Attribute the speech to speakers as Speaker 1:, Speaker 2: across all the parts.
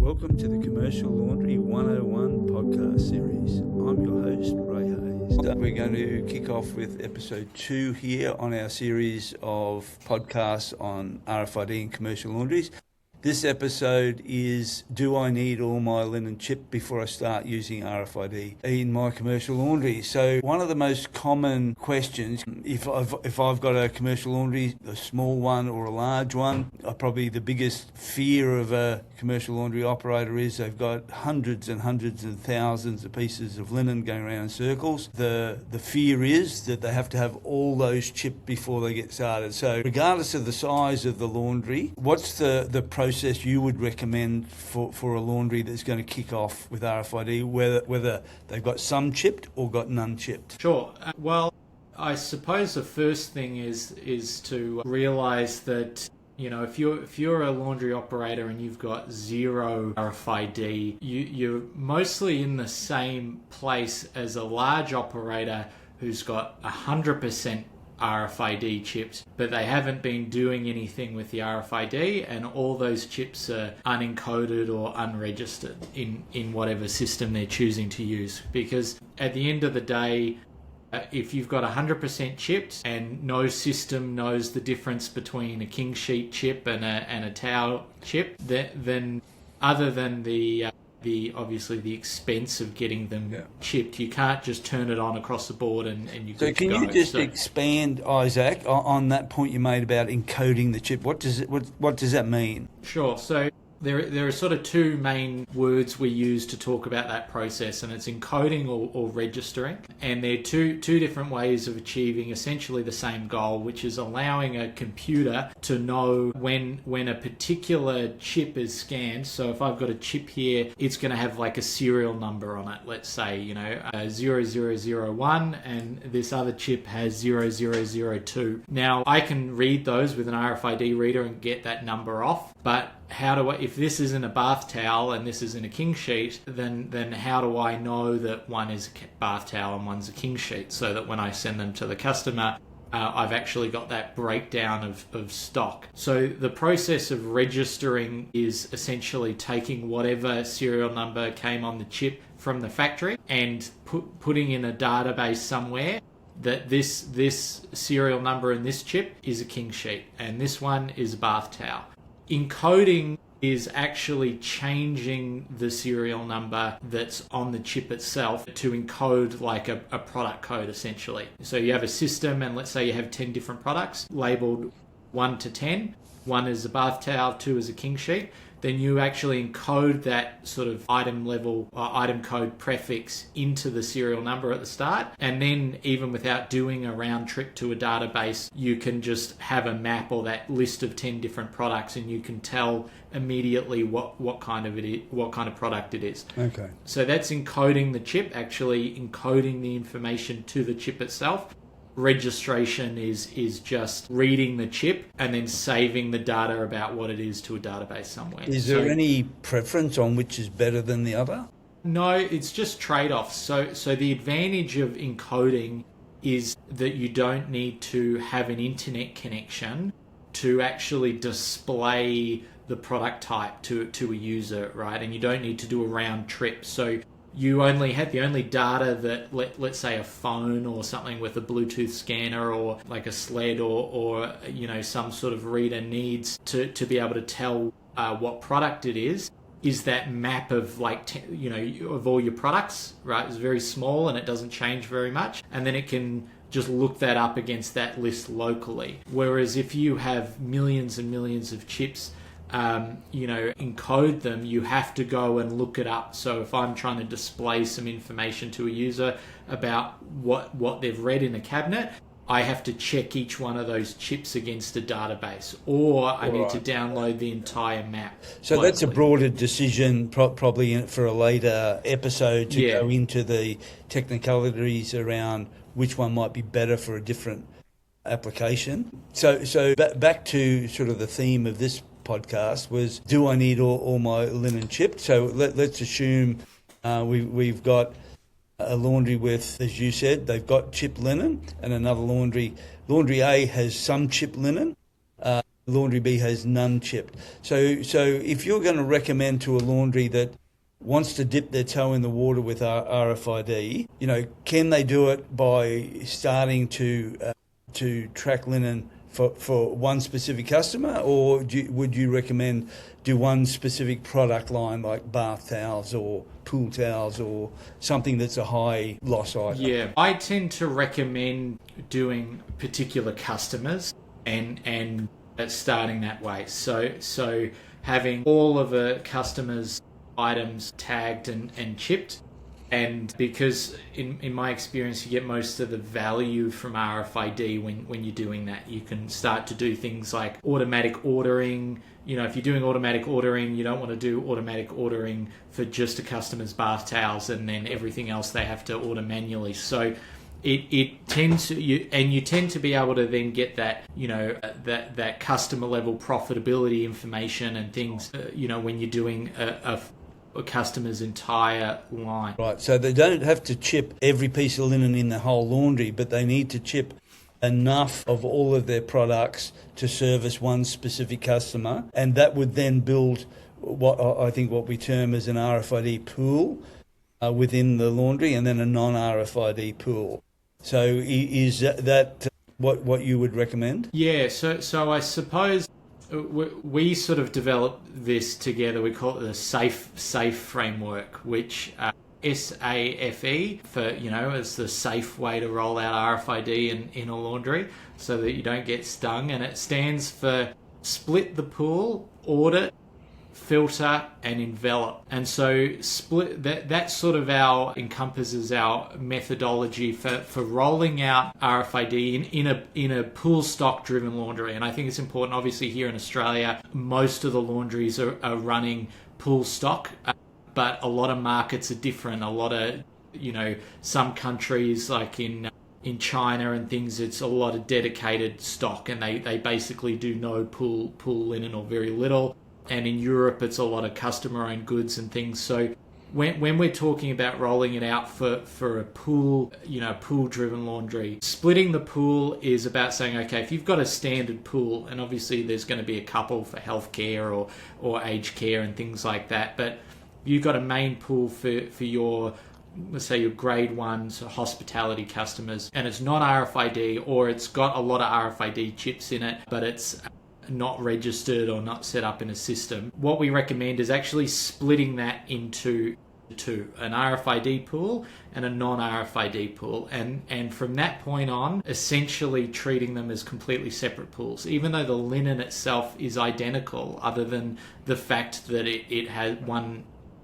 Speaker 1: Welcome to the Commercial Laundry 101 podcast series. I'm your host, Ray Hayes. We're going to kick off with episode 2 here on our series of podcasts on RFID and commercial laundries. This episode is, do I need all my linen chipped before I start using RFID in my commercial laundry? So one of the most common questions, if I've got a commercial laundry, a small one or a large one, probably the biggest fear of a commercial laundry operator is they've got hundreds and hundreds and thousands of pieces of linen going around in circles. The fear is that they have to have all those chipped before they get started. So regardless of the size of the laundry, what's the process you would recommend for a laundry that's going to kick off with RFID, whether they've got some chipped or got none chipped?
Speaker 2: Sure. Well, I suppose the first thing is to realise that, you know, if you're a laundry operator and you've got zero RFID, you're mostly in the same place as a large operator who's got 100% RFID chips, but they haven't been doing anything with the RFID, and all those chips are unencoded or unregistered in whatever system they're choosing to use. Because at the end of the day, if you've got 100% chipped and no system knows the difference between a king sheet chip and a towel chip, then other than the obviously the expense of getting them chipped, you can't just turn it on across the board and you
Speaker 1: so can you just expand, Isaac, on that point you made about encoding the chip? What does that mean?
Speaker 2: Sure. So there are sort of two main words we use to talk about that process, and it's encoding or registering. And they're two different ways of achieving essentially the same goal, which is allowing a computer to know when a particular chip is scanned. So if I've got a chip here, it's going to have like a serial number on it. Let's say, 0001, and this other chip has 0002. Now, I can read those with an RFID reader and get that number off, but if this isn't a bath towel and this isn't a king sheet, then how do I know that one is a bath towel and one's a king sheet, so that when I send them to the customer, I've actually got that breakdown of stock. So the process of registering is essentially taking whatever serial number came on the chip from the factory and putting in a database somewhere that this serial number in this chip is a king sheet and this one is a bath towel. Encoding is actually changing the serial number that's on the chip itself to encode like a product code, essentially. So you have a system, and let's say you have 10 different products labeled 1 to 10. 1 is a bath towel, 2 is a king sheet. Then you actually encode that sort of item level or item code prefix into the serial number at the start. And then even without doing a round trip to a database, you can just have a map or that list of 10 different products, and you can tell immediately what kind of product it is.
Speaker 1: Okay.
Speaker 2: So that's encoding the chip, actually encoding the information to the chip itself. Registration is just reading the chip and then saving the data about what it is to a database somewhere.
Speaker 1: Is there any preference on which is better than the other?
Speaker 2: No, it's just trade-offs. So the advantage of encoding is that you don't need to have an internet connection to actually display the product type to a user, right? And you don't need to do a round trip. So you only have the only data that let's say a phone or something with a Bluetooth scanner or like a sled or some sort of reader needs to be able to tell what product it is that map of of all your products, right? It's very small and it doesn't change very much, and then it can just look that up against that list locally. Whereas if you have millions and millions of chips, encode them, you have to go and look it up. So if I'm trying to display some information to a user about what they've read in a cabinet, I have to check each one of those chips against a database, or I need to download the entire map.
Speaker 1: So locally. That's a broader decision, probably for a later episode to go into the technicalities around which one might be better for a different application. So back to sort of the theme of this podcast was, do I need all my linen chipped? So let's assume we've got a laundry with, as you said, they've got chipped linen, and another laundry A has some chipped linen. Laundry B has none chipped. So if you're going to recommend to a laundry that wants to dip their toe in the water with RFID, can they do it by starting to track linen for one specific customer, or would you recommend do one specific product line like bath towels or pool towels or something that's a high loss item?
Speaker 2: Yeah, I tend to recommend doing particular customers and starting that way. So having all of a customer's items tagged and chipped. And because in my experience, you get most of the value from RFID when you're doing that. You can start to do things like automatic ordering. If you're doing automatic ordering, you don't want to do automatic ordering for just a customer's bath towels and then everything else they have to order manually. So it tends to, you tend to be able to then get that, that customer level profitability information and things, when you're doing a customer's entire line.
Speaker 1: Right, so they don't have to chip every piece of linen in the whole laundry, but they need to chip enough of all of their products to service one specific customer, and that would then build what we term as an RFID pool within the laundry, and then a non-RFID pool. So is that what you would recommend?
Speaker 2: Yeah, so I suppose we sort of developed this together. We call it the SAFE framework, which SAFE for, is the safe way to roll out RFID in a laundry so that you don't get stung. And it stands for split the pool, audit, filter, and envelop. And so split that sort of encompasses our methodology for rolling out RFID in a pool stock driven laundry. And I think it's important, obviously here in Australia, most of the laundries are running pool stock, but a lot of markets are different. A lot of, some countries like in China and things, it's a lot of dedicated stock, and they basically do no pool linen or very little. And in Europe, it's a lot of customer-owned goods and things. So when we're talking about rolling it out for a pool, pool-driven laundry, splitting the pool is about saying, okay, if you've got a standard pool, and obviously there's going to be a couple for healthcare or aged care and things like that, but you've got a main pool for your, let's say, your grade 1 so hospitality customers, and it's not RFID, or it's got a lot of RFID chips in it, but it's not registered or not set up in a system. What we recommend is actually splitting that into two, an RFID pool and a non-RFID pool, and from that point on, essentially treating them as completely separate pools, even though the linen itself is identical, other than the fact that it has one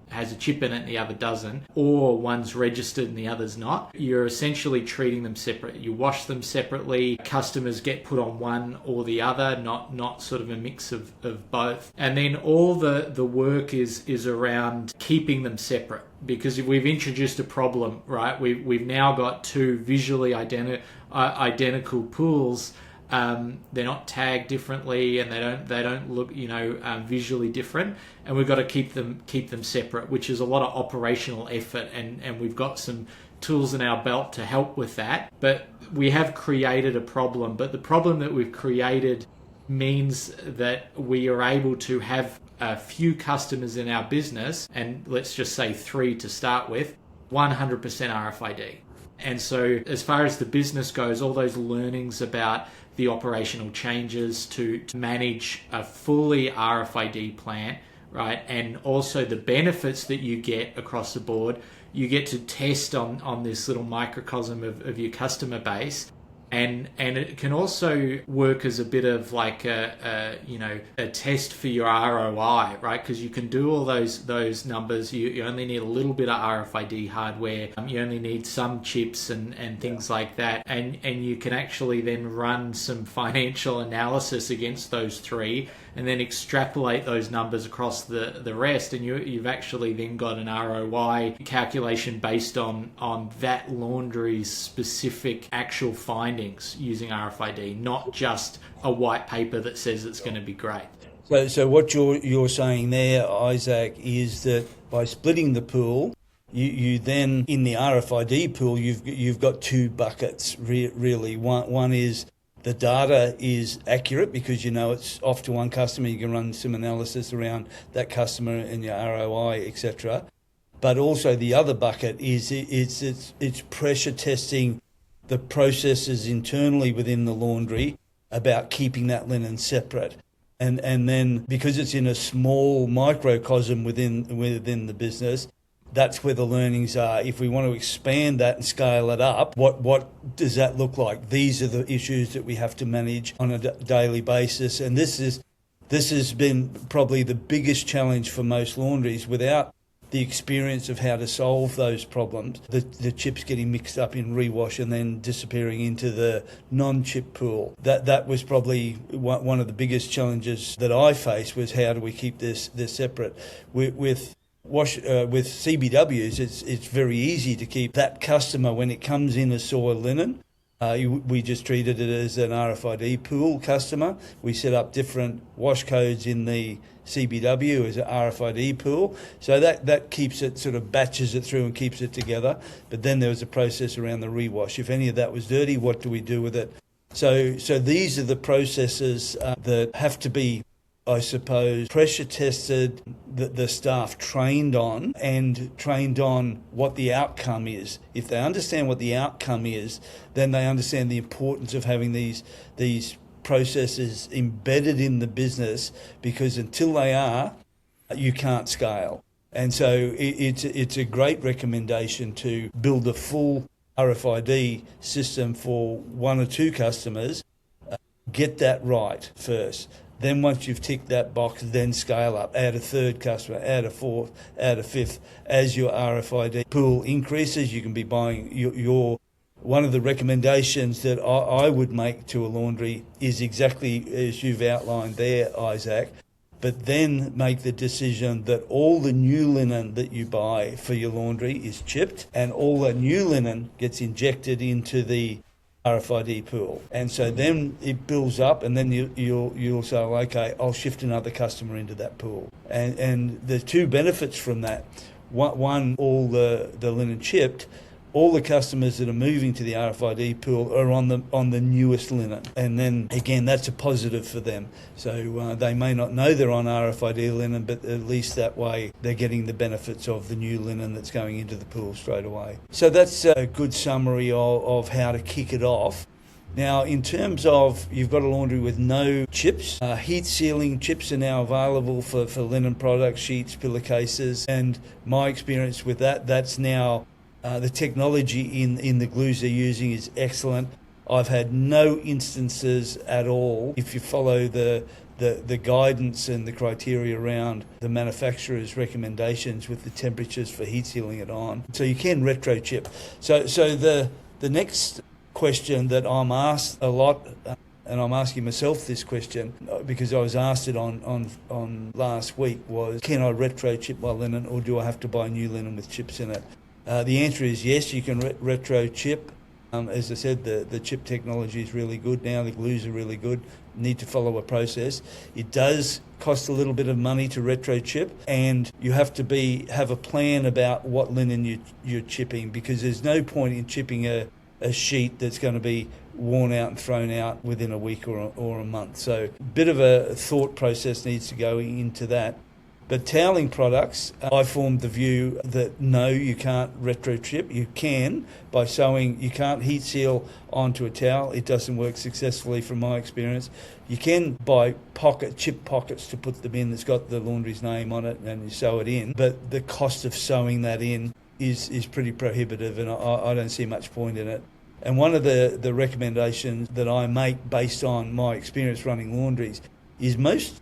Speaker 2: has a chip in it and the other doesn't, or one's registered and the other's not. You're essentially treating them separate. You wash them separately. Customers get put on one or the other, not sort of a mix of both. And then all the work is around keeping them separate, because we've introduced a problem, right? We've now got two visually identical pools. They're not tagged differently, and they don't look visually different, and we've got to keep them separate, which is a lot of operational effort, and we've got some tools in our belt to help with that. But we have created a problem, but the problem that we've created means that we are able to have a few customers in our business, and let's just say 3 to start with, 100% RFID. And so as far as the business goes, all those learnings about the operational changes to manage a fully RFID plant, right? And also the benefits that you get across the board. You get to test on this little microcosm of your customer base. And it can also work as a bit of like a test for your ROI, right? Because you can do all those numbers. You only need a little bit of RFID hardware. You only need some chips and things like that. And you can actually then run some financial analysis against those three, and then extrapolate those numbers across the rest. And you've actually then got an ROI calculation based on that laundry's specific actual findings using RFID, not just a white paper that says it's going to be great.
Speaker 1: So what you're saying there, Isaac, is that by splitting the pool, you then, in the RFID pool, you've got two buckets really. One is the data is accurate because you know it's off to one customer. You can run some analysis around that customer and your ROI, etc. But also the other bucket is it's pressure testing the processes internally within the laundry about keeping that linen separate. And then because it's in a small microcosm within the business, that's where the learnings are. If we want to expand that and scale it up, what does that look like? These are the issues that we have to manage on a daily basis. And this has been probably the biggest challenge for most laundries. Without the experience of how to solve those problems, the chips getting mixed up in rewash and then disappearing into the non-chip pool. That was probably one of the biggest challenges that I faced, was how do we keep this separate. With CBWs, it's very easy to keep that customer when it comes in as soiled linen. We just treated it as an RFID pool customer. We set up different wash codes in the CBW as an RFID pool. So that keeps it, sort of batches it through and keeps it together. But then there was a process around the rewash. If any of that was dirty, what do we do with it? So these are the processes that have to be, I suppose, pressure tested, the staff trained on, and trained on what the outcome is. If they understand what the outcome is, then they understand the importance of having these processes embedded in the business, because until they are, you can't scale. And so it's a great recommendation to build a full RFID system for one or two customers. Get that right first. Then once you've ticked that box, then scale up. Add a third customer, add a fourth, add a fifth. As your RFID pool increases, you can be buying your one of the recommendations that I would make to a laundry is exactly as you've outlined there, Isaac. But then make the decision that all the new linen that you buy for your laundry is chipped, and all the new linen gets injected into the RFID pool. And so then it builds up, and then you'll say, okay, I'll shift another customer into that pool. And the two benefits from that: one, all the linen chipped, all the customers that are moving to the RFID pool are on the newest linen. And then again, that's a positive for them. So they may not know they're on RFID linen, but at least that way they're getting the benefits of the new linen that's going into the pool straight away. So that's a good summary of how to kick it off. Now, in terms of, you've got a laundry with no chips, heat sealing chips are now available for linen products, sheets, pillowcases. And my experience with that's now the technology in the glues they're using is excellent. I've had no instances at all, if you follow the guidance and the criteria around the manufacturer's recommendations with the temperatures for heat sealing it on. So you can retro chip. So the next question that I'm asked a lot, and I'm asking myself this question because I was asked it on last week, was, can I retro chip my linen, or do I have to buy new linen with chips in it? The answer is yes, you can retro chip. As I said, the chip technology is really good now. The glues are really good. Need to follow a process. It does cost a little bit of money to retro chip, and you have to have a plan about what linen you're chipping, because there's no point in chipping a sheet that's going to be worn out and thrown out within a week or a month. So a bit of a thought process needs to go into that. But toweling products, I formed the view that no, you can't retro chip. You can by sewing. You can't heat seal onto a towel. It doesn't work successfully from my experience. You can buy chip pockets to put them in that's got the laundry's name on it, and you sew it in. But the cost of sewing that in is pretty prohibitive, and I don't see much point in it. And one of the recommendations that I make based on my experience running laundries is most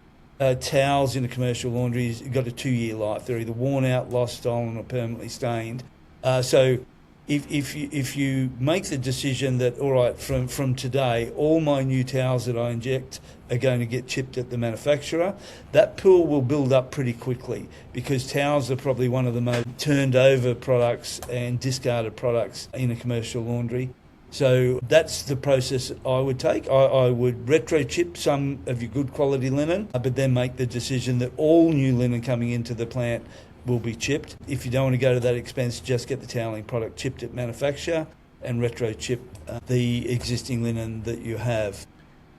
Speaker 1: towels in a commercial laundry has got a 2-year life. They're either worn out, lost, stolen, or permanently stained. So if you make the decision that, all right, from today, all my new towels that I inject are going to get chipped at the manufacturer, that pool will build up pretty quickly, because towels are probably one of the most turned over products and discarded products in a commercial laundry. So that's the process I would take. I would retro chip some of your good quality linen, but then make the decision that all new linen coming into the plant will be chipped. If you don't want to go to that expense, just get the toweling product chipped at manufacture and retro chip the existing linen that you have.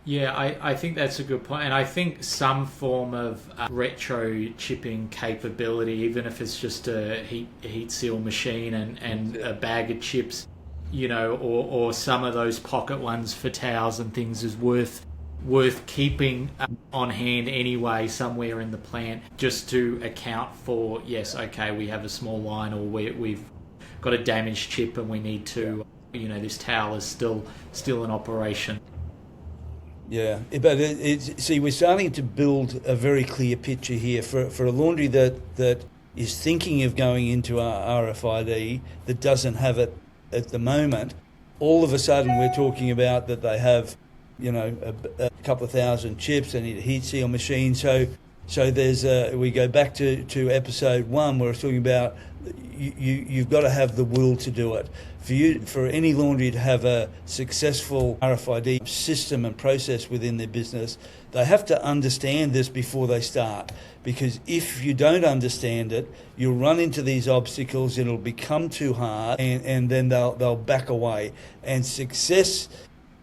Speaker 2: Yeah, I think that's a good point. And I think some form of retro chipping capability, even if it's just a heat seal machine and a bag of chips, or some of those pocket ones for towels and things, is worth keeping on hand anyway somewhere in the plant, just to account for, yes, okay, we have a small line, or we've got a damaged chip and we need to, this towel is still in operation.
Speaker 1: Yeah, but see, we're starting to build a very clear picture here for a laundry that is thinking of going into our RFID, that doesn't have it at the moment. All of a sudden, we're talking about that they have, a couple of thousand chips. They need a heat seal machine. So there's we go back to episode 1 where we're talking about you've got to have the will to do it. For any laundry to have a successful RFID system and process within their business, they have to understand this before they start. Because if you don't understand it, you'll run into these obstacles, it'll become too hard, and then they'll back away. And success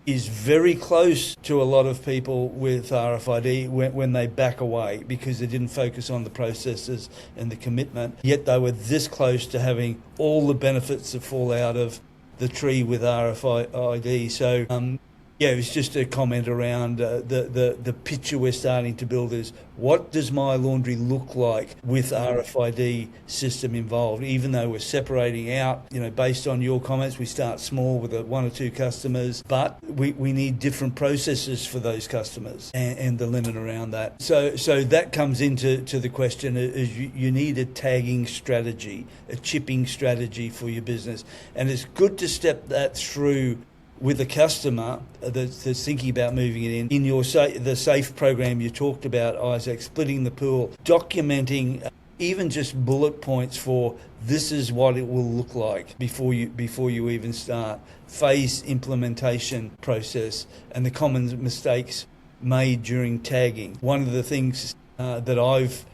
Speaker 1: is very close to a lot of people with RFID when they back away, because they didn't focus on the processes and the commitment, yet they were this close to having all the benefits that fall out of the tree with RFID. So it was just a comment around the picture we're starting to build is, what does my laundry look like with RFID system involved? Even though we're separating out, based on your comments, we start small with 1 or 2 customers, but we need different processes for those customers and the limit around that. So that comes into the question is you need a tagging strategy, a chipping strategy for your business. And it's good to step that through with a customer that's thinking about moving it in your the SAFE program you talked about, Isaac, splitting the pool, documenting even just bullet points for this is what it will look like before you even start. Phase implementation process and the common mistakes made during tagging. One of the things that I've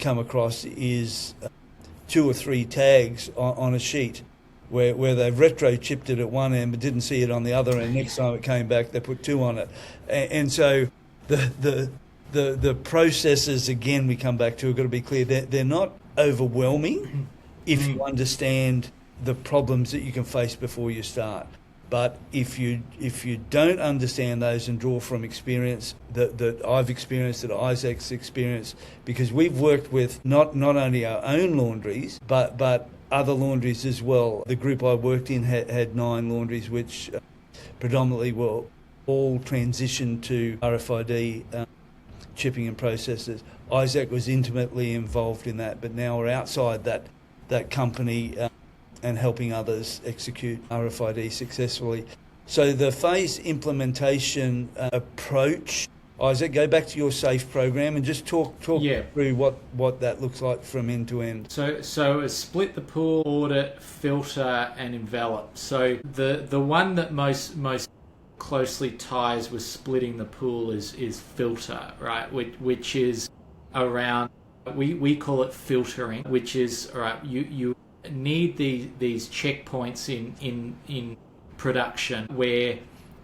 Speaker 1: come across is 2 or 3 tags on a sheet, where they've retro-chipped it at one end but didn't see it on the other end. Next time it came back, they put 2 on it. And so the processes, again, we come back to, have got to be clear. They're not overwhelming if you understand the problems that you can face before you start. But if you don't understand those and draw from experience that I've experienced, that Isaac's experienced, because we've worked with not only our own laundries, but other laundries as well. The group I worked in had 9 laundries, which predominantly were all transitioned to RFID chipping and processes. Isaac was intimately involved in that, but now we're outside that company and helping others execute RFID successfully. So the phase implementation approach, Isaac, go back to your SAFE program and just talk through what that looks like from end to end.
Speaker 2: So a split the pool, audit, filter, and envelop. So the one that most closely ties with splitting the pool is filter, right? Which is around, we call it filtering, which is, all right, you need these checkpoints in production where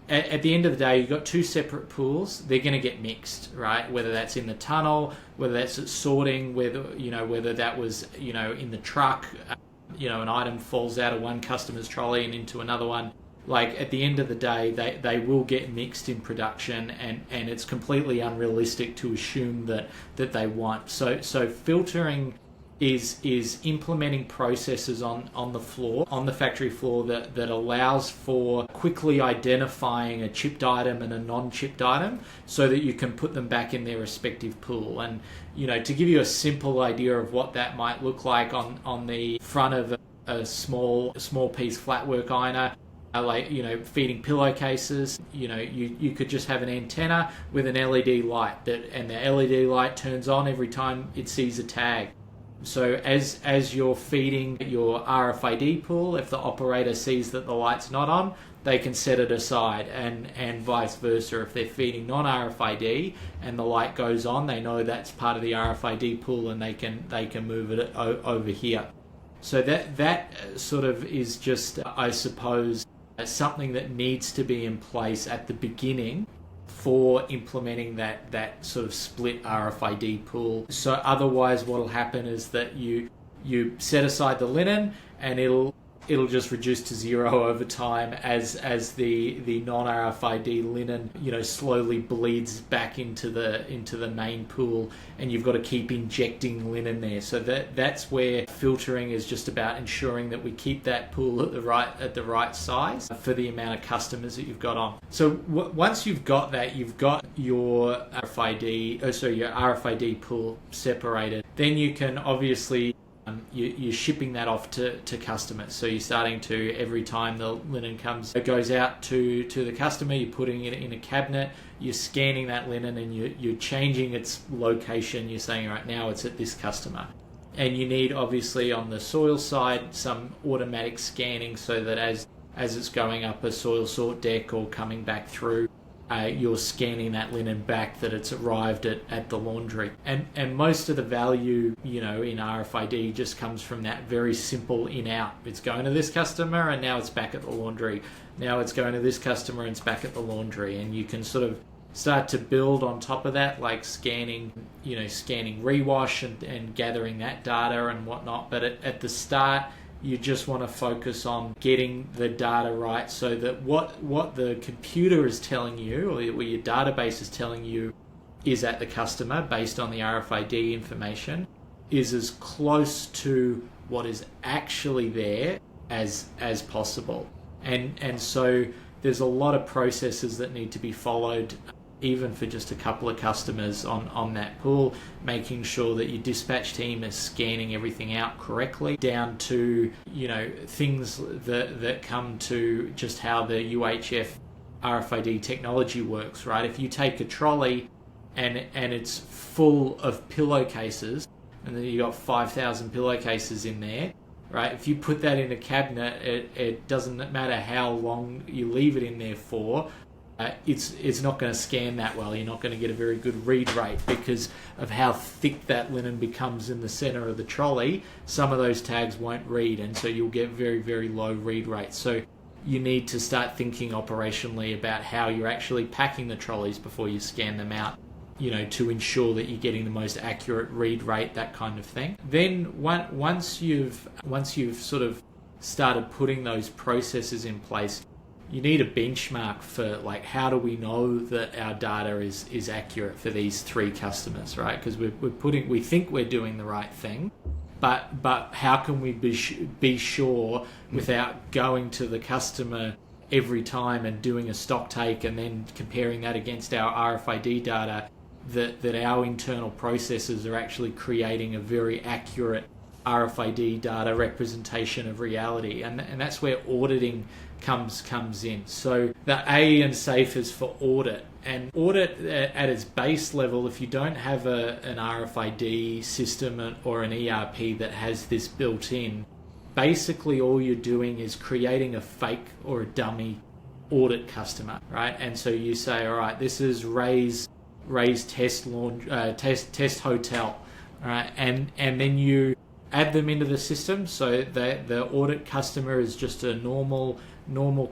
Speaker 2: at the end of the day, you've got 2 separate pools. They're going to get mixed, right? Whether that's in the tunnel, whether that's at sorting, whether that was, in the truck, an item falls out of one customer's trolley and into another one. Like, at the end of the day, they will get mixed in production, and it's completely unrealistic to assume that they won't. So filtering is implementing processes on the floor, on the factory floor, that allows for quickly identifying a chipped item and a non-chipped item so that you can put them back in their respective pool. And, to give you a simple idea of what that might look like on the front of a small piece flatwork ironer, feeding pillowcases, you could just have an antenna with an LED light and the LED light turns on every time it sees a tag. So as you're feeding your RFID pool, if the operator sees that the light's not on, they can set it aside, and vice versa. If they're feeding non-RFID and the light goes on, they know that's part of the RFID pool and they can move it over here. So that sort of is just, I suppose, something that needs to be in place at the beginning before implementing that sort of split RFID pool. So otherwise what will happen is that you set aside the linen, and it'll just reduce to zero over time as the non-RFID linen, slowly bleeds back into the main pool, and you've got to keep injecting linen there. So that's where filtering is just about ensuring that we keep that pool at the right size for the amount of customers that you've got on. So once you've got that, you've got your RFID pool separated, then you can obviously you're shipping that off to customers. So you're starting to, every time the linen goes out to the customer, you're putting it in a cabinet, you're scanning that linen, and you're changing its location. You're saying, right now it's at this customer. And you need, obviously, on the soil side, some automatic scanning, so that as it's going up a soil sort deck or coming back through, you're scanning that linen back that it's arrived at the laundry. And most of the value, in RFID just comes from that very simple in-out. It's going to this customer, and now it's back at the laundry. Now it's going to this customer, and it's back at the laundry. And you can sort of start to build on top of that, like scanning rewash and gathering that data and whatnot. But at the start, you just want to focus on getting the data right, so that what the computer is telling you, or your database is telling you, is at the customer based on the RFID information, is as close to what is actually there as possible. And so there's a lot of processes that need to be followed, even for just a couple of customers on that pool, making sure that your dispatch team is scanning everything out correctly, down to things that come to just how the UHF RFID technology works, right? If you take a trolley and it's full of pillowcases, and then you got 5,000 pillowcases in there, right? If you put that in a cabinet, it doesn't matter how long you leave it in there for, it's not going to scan that well. You're not going to get a very good read rate because of how thick that linen becomes in the center of the trolley. Some of those tags won't read, and so you'll get very, very low read rates. So you need to start thinking operationally about how you're actually packing the trolleys before you scan them out, to ensure that you're getting the most accurate read rate, that kind of thing. Then once you've sort of started putting those processes in place, you need a benchmark for, like, how do we know that our data is accurate for these three customers, right? Because we think we're doing the right thing, but how can we be sure without going to the customer every time and doing a stock take and then comparing that against our RFID data, that our internal processes are actually creating a very accurate RFID data representation of reality, and that's where auditing comes in. So the A in SAFE is for audit, and audit at its base level, if you don't have an RFID system or an ERP that has this built in, basically all you're doing is creating a fake or a dummy audit customer, right? And so you say, all right, this is Ray's test hotel, right? And then you add them into the system, so the audit customer is just a normal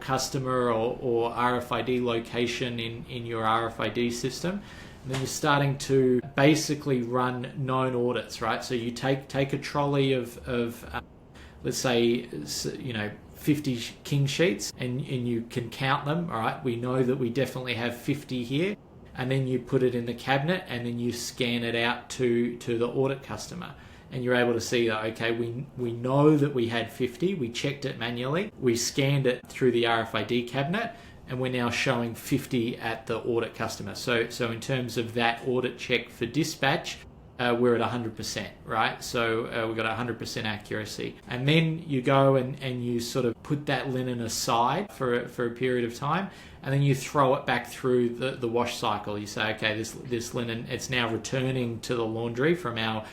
Speaker 2: customer or RFID location in your RFID system. And then you're starting to basically run known audits, right? So you take a trolley of let's say 50 king sheets, and you can count them. All right, we know that we definitely have 50 here, and then you put it in the cabinet, and then you scan it out to the audit customer. And you're able to see that, okay, we know that we had 50, we checked it manually, we scanned it through the RFID cabinet, and we're now showing 50 at the audit customer. So in terms of that audit check for dispatch, we're at 100%, right? So we've got 100% accuracy. And then you go and you sort of put that linen aside for a period of time, and then you throw it back through the wash cycle. You say, okay, this linen, it's now returning to the laundry from our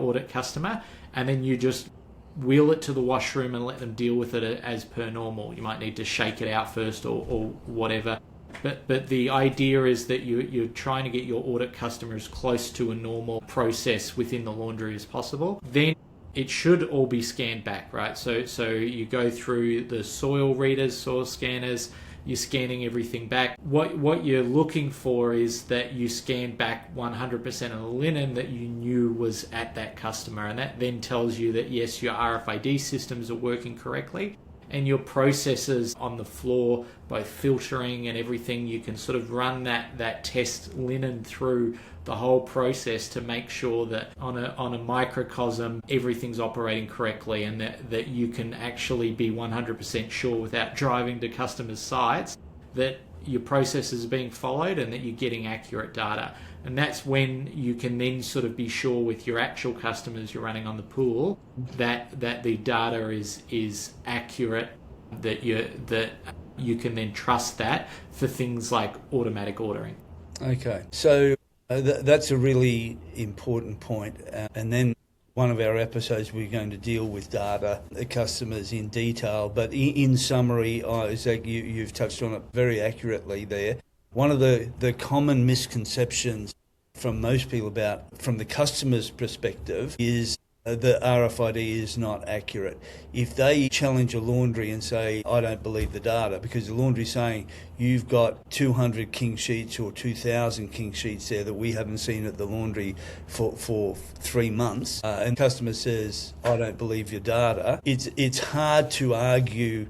Speaker 2: audit customer, and then you just wheel it to the washroom and let them deal with it as per normal. You might need to shake it out first or whatever. But the idea is that you're trying to get your audit customers close to a normal process within the laundry as possible. Then it should all be scanned back, right? So you go through the soil readers, soil scanners, you're scanning everything back. What you're looking for is that you scan back 100% of the linen that you knew was at that customer, and that then tells you that yes, your RFID systems are working correctly, and your processes on the floor, both filtering and everything, you can sort of run that test linen through the whole process to make sure that on a microcosm everything's operating correctly, and that you can actually be 100% sure without driving to customers' sites that your processes are being followed and that you're getting accurate data. And that's when you can then sort of be sure with your actual customers you're running on the pool that the data is accurate, that you can then trust that for things like automatic ordering.
Speaker 1: Okay, so that's a really important point. And then one of our episodes we're going to deal with data, the customers in detail. But in summary, Isaac, you've touched on it very accurately there. One of the common misconceptions from most people from the customer's perspective is the RFID is not accurate. If they challenge a laundry and say, I don't believe the data, because the laundry's saying you've got 200 king sheets or 2,000 king sheets there that we haven't seen at the laundry for 3 months, and the customer says, I don't believe your data, it's hard to argue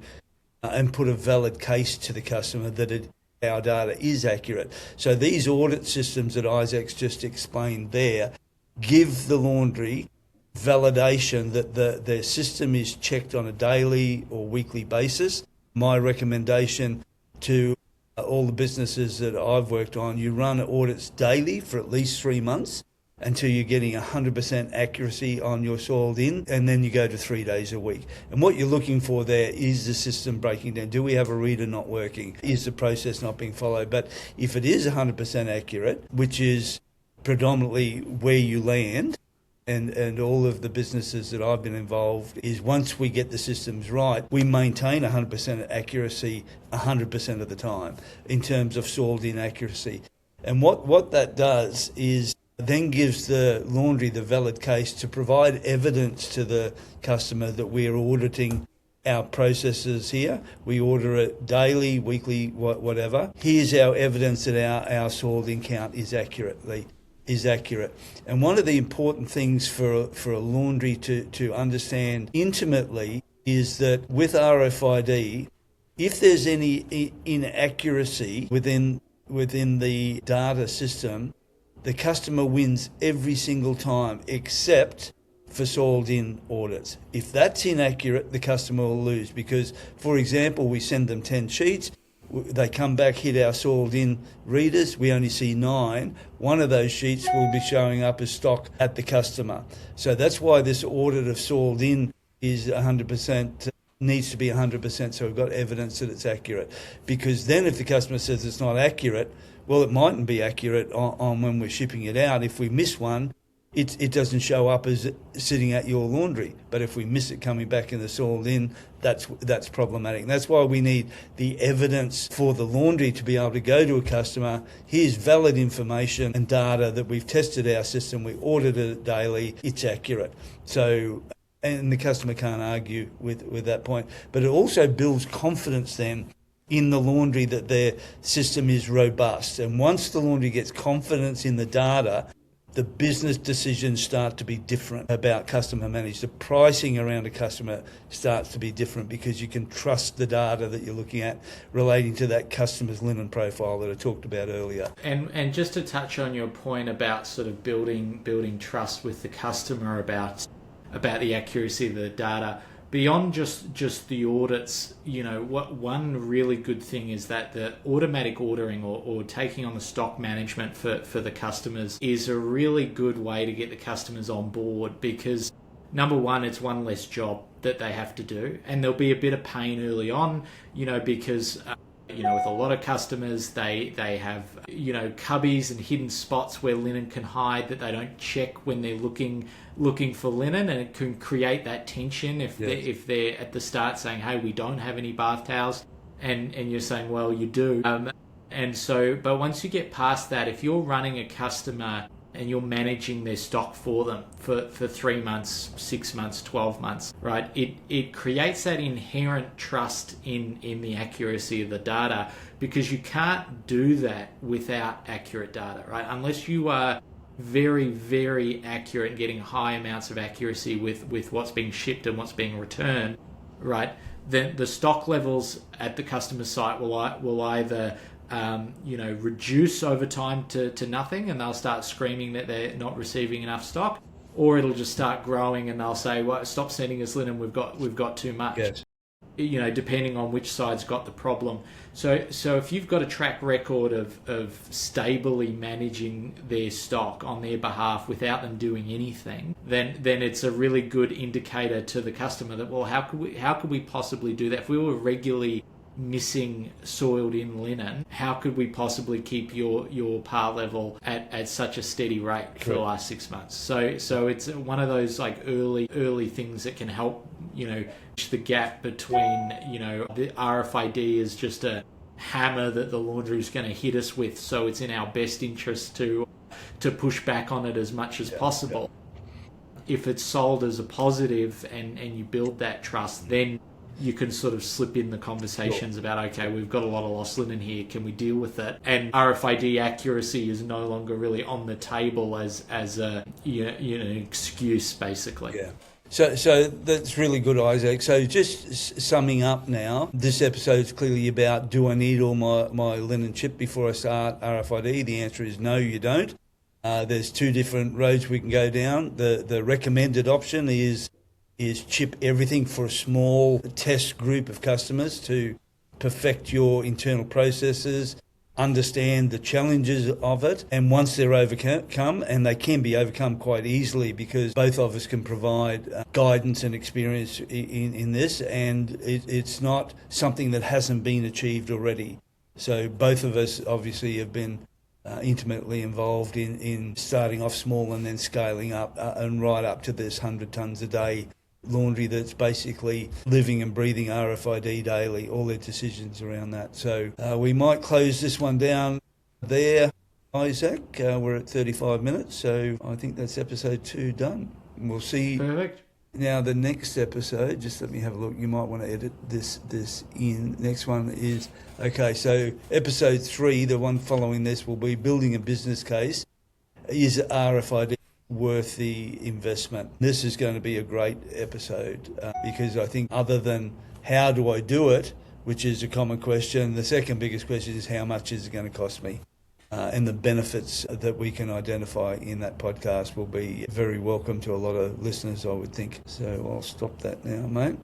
Speaker 1: and put a valid case to the customer that our data is accurate. So these audit systems that Isaac's just explained there give the laundry validation that their system is checked on a daily or weekly basis. My recommendation to all the businesses that I've worked on, you run audits daily for at least 3 months until you're getting 100% accuracy on your soiled in, and then you go to 3 days a week. And what you're looking for there is the system breaking down. Do we have a reader not working? Is the process not being followed? But if it is 100% accurate, which is predominantly where you land, and all of the businesses that I've been involved, is once we get the systems right, we maintain 100% accuracy 100% of the time in terms of soiled in accuracy. And what that does is then gives the laundry the valid case to provide evidence to the customer that we're auditing our processes here. We order it daily, weekly, whatever. Here's our evidence that our soiled in count is accurate. And one of the important things for a laundry to understand intimately is that with RFID, if there's any inaccuracy within the data system, the customer wins every single time except for soiled in audits. If that's inaccurate, the customer will lose because, for example, we send them 10 sheets, they come back, hit our soiled in readers, we only see 9. One of those sheets will be showing up as stock at the customer. So that's why this audit of soiled in is 100%, needs to be 100%, so we've got evidence that it's accurate. Because then if the customer says it's not accurate, well, it mightn't be accurate on when we're shipping it out. If we miss one, it doesn't show up as sitting at your laundry. But if we miss it coming back in the soiled in, that's problematic. And that's why we need the evidence for the laundry to be able to go to a customer. Here's valid information and data that we've tested our system, we audited it daily, it's accurate. So, and the customer can't argue with that point. But it also builds confidence then in the laundry that their system is robust. And once the laundry gets confidence in the data, the business decisions start to be different about customer managed. The pricing around a customer starts to be different because you can trust the data that you're looking at relating to that customer's linen profile that I talked about earlier.
Speaker 2: And just to touch on your point about sort of building trust with the customer about the accuracy of the data, beyond just the audits, what one really good thing is that the automatic ordering or taking on the stock management for the customers is a really good way to get the customers on board because, number one, it's one less job that they have to do, and there'll be a bit of pain early on, because with a lot of customers, they have, cubbies and hidden spots where linen can hide that they don't check when they're looking for linen, and it can create that tension if they're at the start saying, hey, we don't have any bath towels, and you're saying, well, you do. And so, but once you get past that, if you're running a customer and you're managing their stock for them for 3 months, 6 months, 12 months, right? It creates that inherent trust in the accuracy of the data, because you can't do that without accurate data, right? Unless you are very, very accurate and getting high amounts of accuracy with what's being shipped and what's being returned, right? Then the stock levels at the customer site will either reduce over time to nothing, and they'll start screaming that they're not receiving enough stock, or it'll just start growing and they'll say, well, stop sending us linen, we've got too much.
Speaker 1: Yes.
Speaker 2: Depending on which side's got the problem. So if you've got a track record of stably managing their stock on their behalf without them doing anything, then it's a really good indicator to the customer that, well, how could we possibly do that? If we were regularly missing soiled in linen, how could we possibly keep your par level at such a steady rate for the last 6 months? So it's one of those like early things that can help the gap between the RFID is just a hammer that the laundry is going to hit us with, so it's in our best interest to push back on it as much as possible. If it's sold as a positive and you build that trust, then you can sort of slip in the conversations about, okay, we've got a lot of lost linen here, can we deal with it? And RFID accuracy is no longer really on the table as a excuse, basically.
Speaker 1: Yeah. So that's really good, Isaac. So just summing up now, this episode is clearly about, do I need all my linen chip before I start RFID? The answer is no, you don't. There's two different roads we can go down. The recommended option is chip everything for a small test group of customers to perfect your internal processes, understand the challenges of it, and once they're overcome, and they can be overcome quite easily because both of us can provide guidance and experience in this, and it's not something that hasn't been achieved already. So both of us obviously have been intimately involved in starting off small and then scaling up and right up to this 100 tonnes a day laundry that's basically living and breathing RFID daily, all their decisions around that. So we might close this one down there, Isaac. We're at 35 minutes, so I think that's episode 2 done. We'll see.
Speaker 2: Perfect.
Speaker 1: Now the next episode, just let me have a look, you might want to edit this in. Next one is, okay, so episode 3, the one following this, will be building a business case. Is RFID worth the investment? This is going to be a great episode because I think, other than how do I do it, which is a common question, the second biggest question is how much is it going to cost me? And the benefits that we can identify in that podcast will be very welcome to a lot of listeners, I would think. So I'll stop that now, mate.